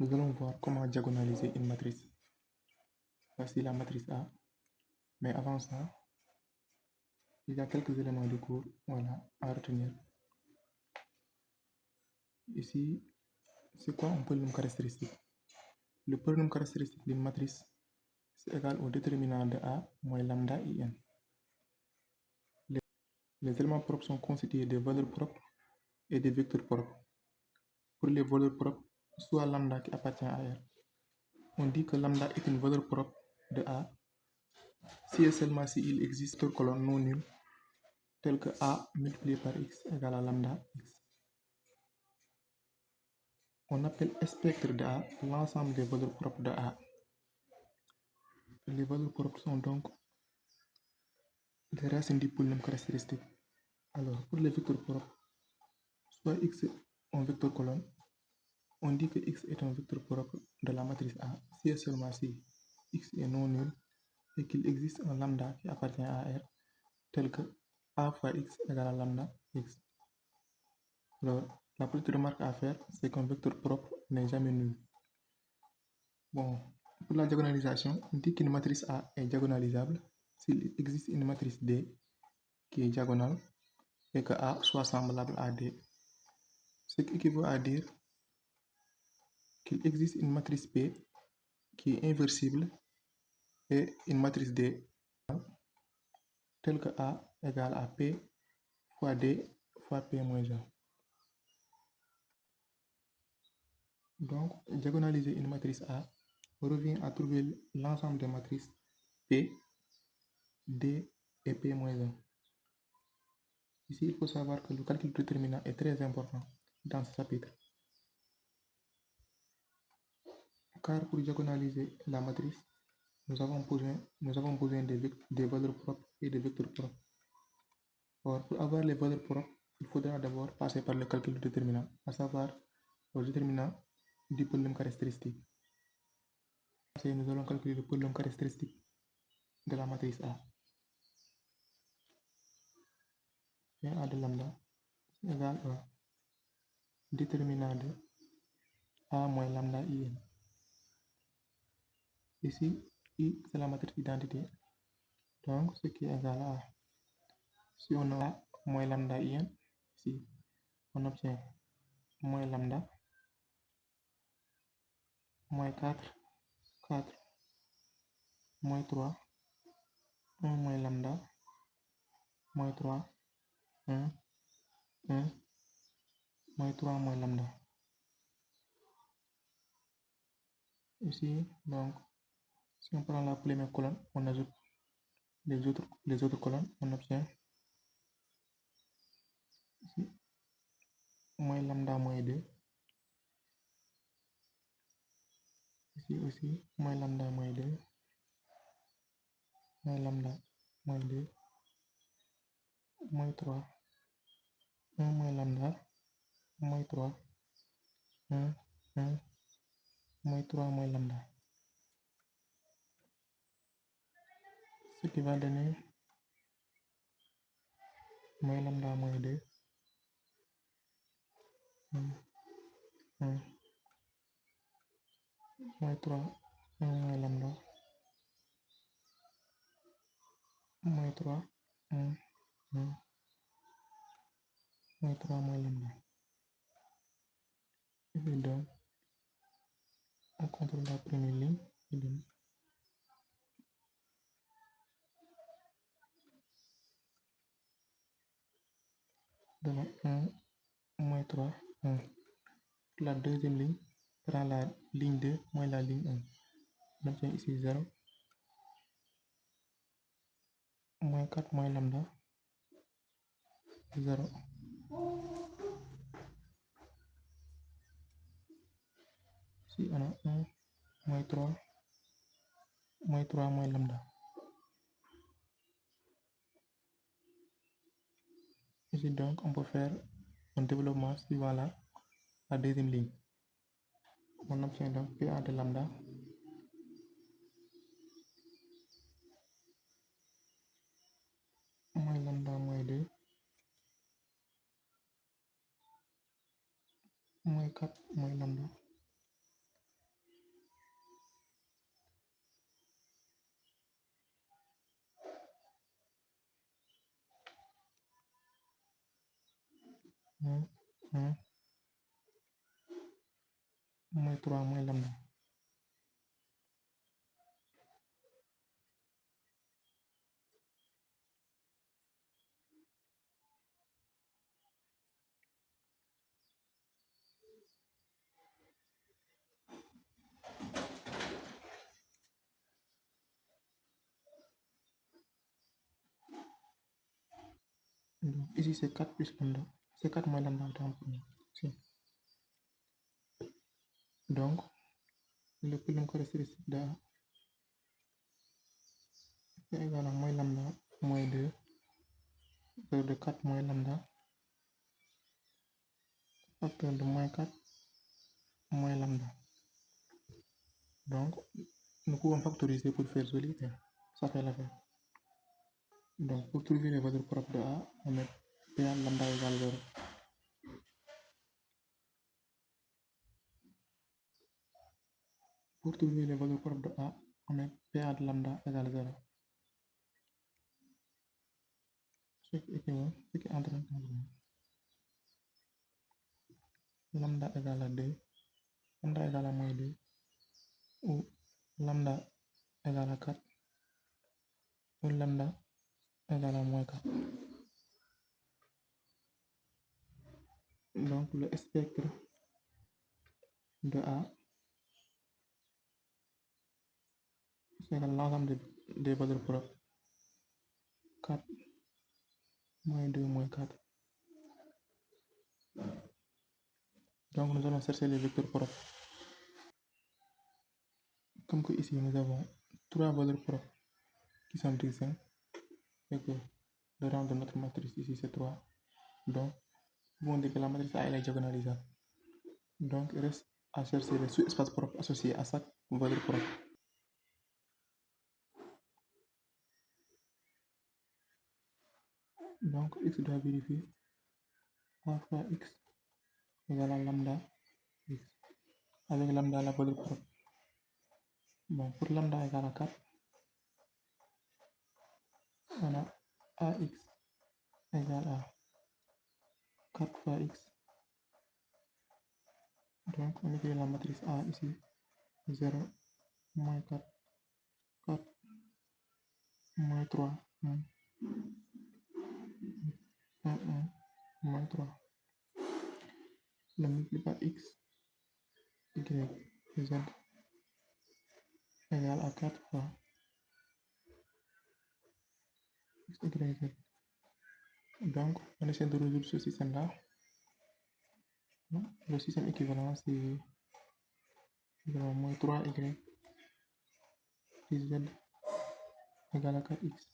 nous allons voir comment diagonaliser une matrice. Voici la matrice A. Mais avant ça, il y a quelques éléments de cours à retenir. Ici, c'est quoi un polynôme caractéristique? Le polynôme caractéristique d'une matrice, c'est égal au déterminant de A moins lambda in. Les éléments propres sont constitués des valeurs propres et des vecteurs propres. Pour les valeurs propres, soit lambda qui appartient à R. On dit que lambda est une valeur propre de A si et seulement s'il existe une colonne non nulle telle que A multiplié par X égale à lambda X. On appelle spectre de A l'ensemble des valeurs propres de A. Les valeurs propres sont donc les racines du polynôme caractéristique. Alors, pour les vecteurs propres, soit X est un vecteur colonne, on dit que X est un vecteur propre de la matrice A si et seulement si X est non nul et qu'il existe un lambda qui appartient à R tel que A fois X égale à lambda X. Alors, la petite remarque à faire, c'est qu'un vecteur propre n'est jamais nul. Bon, pour la diagonalisation, on dit qu'une matrice A est diagonalisable s'il existe une matrice D qui est diagonale et que A soit semblable à D. Ce qui équivaut à dire qu'il existe une matrice P qui est inversible et une matrice D telle que A égale à P fois D fois P moins 1. Donc, diagonaliser une matrice A revient à trouver l'ensemble des matrices P, D et P moins 1. Ici, il faut savoir que le calcul déterminant est très important dans ce chapitre. Car pour diagonaliser la matrice, nous avons besoin des valeurs propres et des vecteurs propres. Or, pour avoir les valeurs propres, il faudra d'abord passer par le calcul du déterminant, à savoir le déterminant du polynôme caractéristique. Nous allons calculer le polynôme caractéristique de la matrice A. A de lambda égale à déterminant de A moins lambda in. Ici, I c'est la matrice d'identité. Donc, ce qui est égal à A. Si on a moins lambda in, ici, on obtient moins lambda, moins 4, 4, moins 3, 1 moins lambda, moins 3, 1, 1, moins 3 moins lambda. Ici, donc, si on prend la première colonne, on ajoute les autres colonnes, on obtient ici, moins lambda moins 2. Ici aussi, moins lambda moins 2. Moins lambda moins 2. Moins 3. 1 moins lambda, moins 3. 1, 1, moins 3 moins lambda. Ce qui va donner moins lambda moins 2. 1, 1. Moins 3, 1 moins lambda. Moins 3, 1, 1. Moins 3 moins lambda. Et donc, on contrôle la première ligne. Et donc, de la 1, moins 3, 1. La deuxième ligne prend la ligne 2 moins la ligne 1. On obtient ici 0. Moins 4 moins lambda. 0. Ici, on a 1, moins 3 moins lambda. Ici, donc, on peut faire un développement suivant la deuxième ligne. On obtient donc PA de lambda moins lambda moins 2 moins 4 moins lambda 1 1 moins 3 moins lambda. Donc ici c'est 4 plus lambda. C'est 4 moins lambda autant pour nous. Donc le problème caractéristique de A est égal à moins lambda moins 2 facteur de 4 moins lambda facteur de moins 4 moins lambda. Donc nous pouvons factoriser pour faire joli. Ça fait l'affaire. Donc pour trouver les valeurs propres de A, on met P à lambda égale 0. Pour trouver les valeurs propres de A, on met P à de lambda égale 0. Ce qui est entre lambda égale à 2, lambda égale à moins 2, ou lambda égale à 4, ou lambda égale à moins 4. Donc le spectre de A, c'est l'ensemble des valeurs propres. 4, moins 2, moins 4. Donc nous allons chercher les vecteurs propres. Comme que ici nous avons 3 valeurs propres qui sont distinctes, et que le rang de notre matrice ici c'est 3. Donc, nous pouvons dire que la matrice A est diagonalisable. Donc, il reste à chercher les sous-espaces propres associés à chaque valeur propre. Donc, x doit vérifier A fois x égale à lambda x. Avec lambda la valeur propre. Bon, pour lambda égale à 4, on a ax égale à 4 fois x. Donc, on écrit la matrice A ici. 0, moins 4, 4, moins 3, 1, 1, 1, moins 3. Le multiplie par x, y, z égale à 4 fois x, y, z. Donc, on essaie de résoudre ce système-là. Le système équivalent, c'est moins 3y plus z égale à 4x.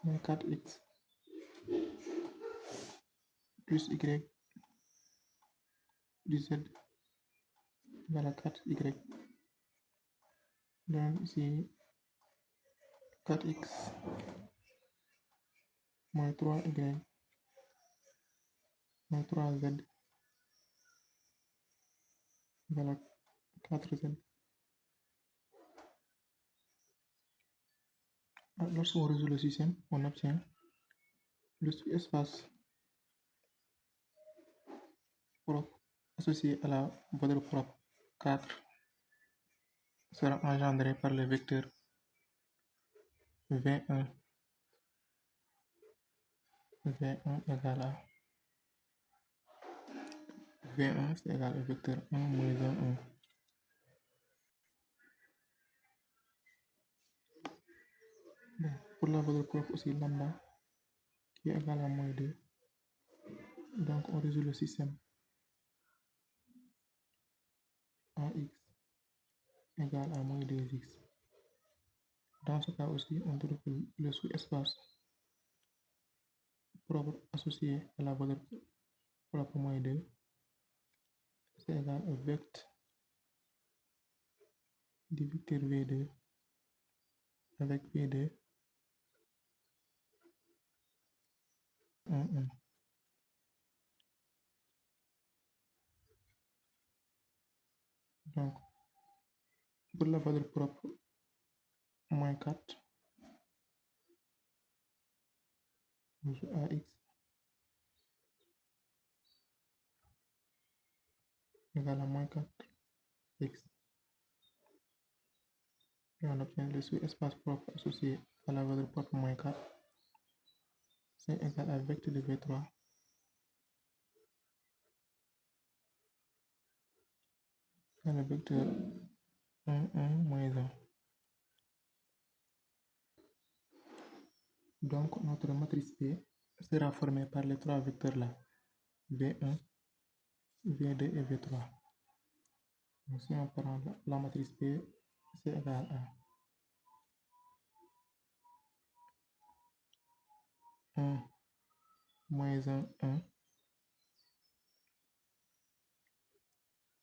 Moins 4x plus y plus z égale à 4y. Donc, ici, 4x moins 3y moins 3z égale à 4z. Lorsqu'on résout le système, on obtient le sous-espace propre associé à la valeur propre 4 sera engendré par le vecteur V1 égale à V1 c'est égal au vecteur 1 moins 1, 1. Bon, pour la valeur propre aussi lambda qui est égal à moins 2. Donc on résout le système AX égale à moins 2x. Dans ce cas aussi, on trouve le sous-espace propre associé à la valeur propre moins 2. C'est égal au vecteur du vecteur V2 avec V2 1, 1. Donc, pour la valeur propre moins 4, nous AX égale à moins 4x. Et on obtient le sous-espace propre associé à la valeur propre moins 4. C'est égal à vecteur de V3 et le vecteur 1, 1, moins 1. Donc, notre matrice P sera formée par les trois vecteurs là, V1, V2 et V3. Donc, si on prend la matrice P, c'est égal à 1, moins 1, 1,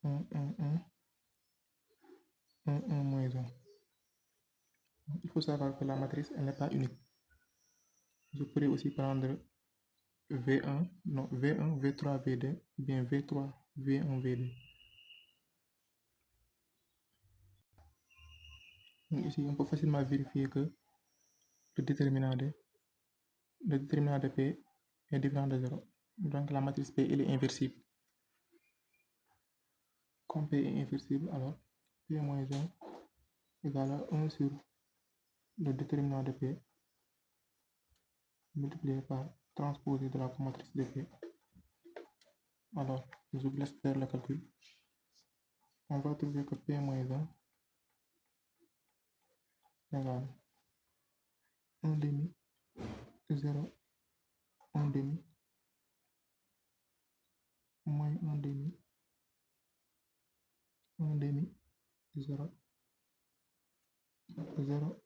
1, 1, 1, 1, 1, moins 1. Il faut savoir que la matrice, elle n'est pas unique. Je pourrais aussi prendre V1, non, V1, V3, V2, ou bien V3, V1, V2. Donc ici, on peut facilement vérifier que le déterminant de P est différent de 0. Donc la matrice P, elle est inversible. Comme P est inversible, alors P moins 1 égale à 1 sur le déterminant de P multiplié par transposé de la comatrice de P. Alors, je vous laisse faire le calcul. On va trouver que P moins 1 égale 1 demi, 0, 1 demi, moins 1 demi, 1 demi, 0, 0,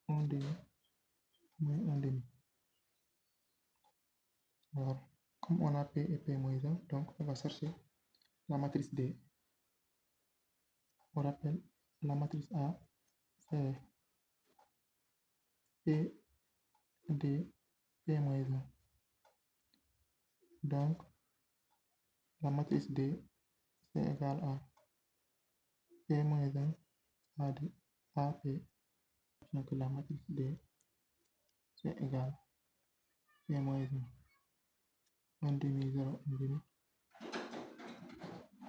1 demi, moins 1 demi. Alors, comme on a P et P moins 1, donc on va chercher la matrice D. On rappelle, la matrice A, c'est P, D, P moins 1. Donc, la matrice D, c'est égal à P moins 1 AD, AP. Donc, la matrice D, c'est égal à P moins 1, 1 demi, 0, 1 demi,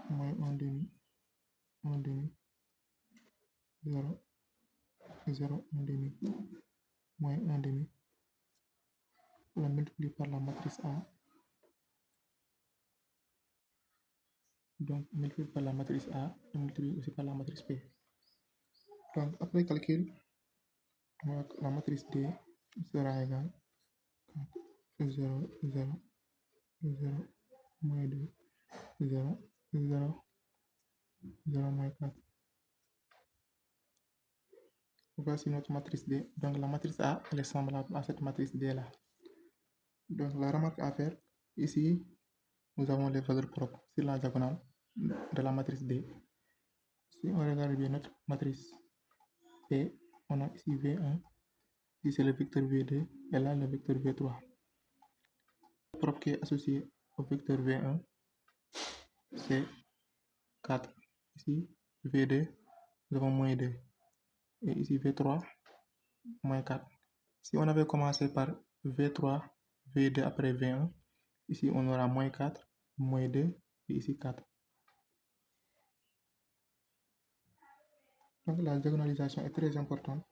moins 1 demi, 1 demi, 0, 0, 1 demi, moins 1 demi. On la multiplie par la matrice A. Donc, on multiplie par la matrice A et on multiplie aussi par la matrice P. Donc, après calcul, la matrice D sera égale à 0, 0, 0, moins 2, 0, 0, 0, moins 4. Voici notre matrice D. Donc, la matrice A, elle est semblable à cette matrice D là. Donc, la remarque à faire, ici, nous avons les valeurs propres sur la diagonale de la matrice D. Si on regarde bien notre matrice P, on a ici V1, ici c'est le vecteur V2 et là le vecteur V3. Le propre qui est associé au vecteur V1, c'est 4. Ici, V2, nous avons moins 2. Et ici, V3, moins 4. Si on avait commencé par V3, V2 après V1, ici on aura moins 4, moins 2 et ici 4. Donc la diagonalisation est très importante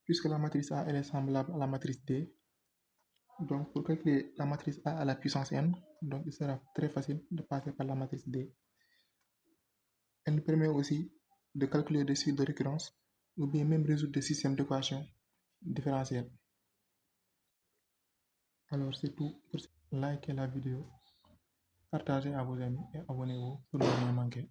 puisque la matrice A elle est semblable à la matrice D. Donc pour calculer la matrice A à la puissance n, donc il sera très facile de passer par la matrice D. Elle nous permet aussi de calculer des suites de récurrence ou bien même résoudre des systèmes d'équations différentielles. Alors c'est tout pour likez la vidéo, partagez à vos amis et abonnez-vous pour ne rien manquer.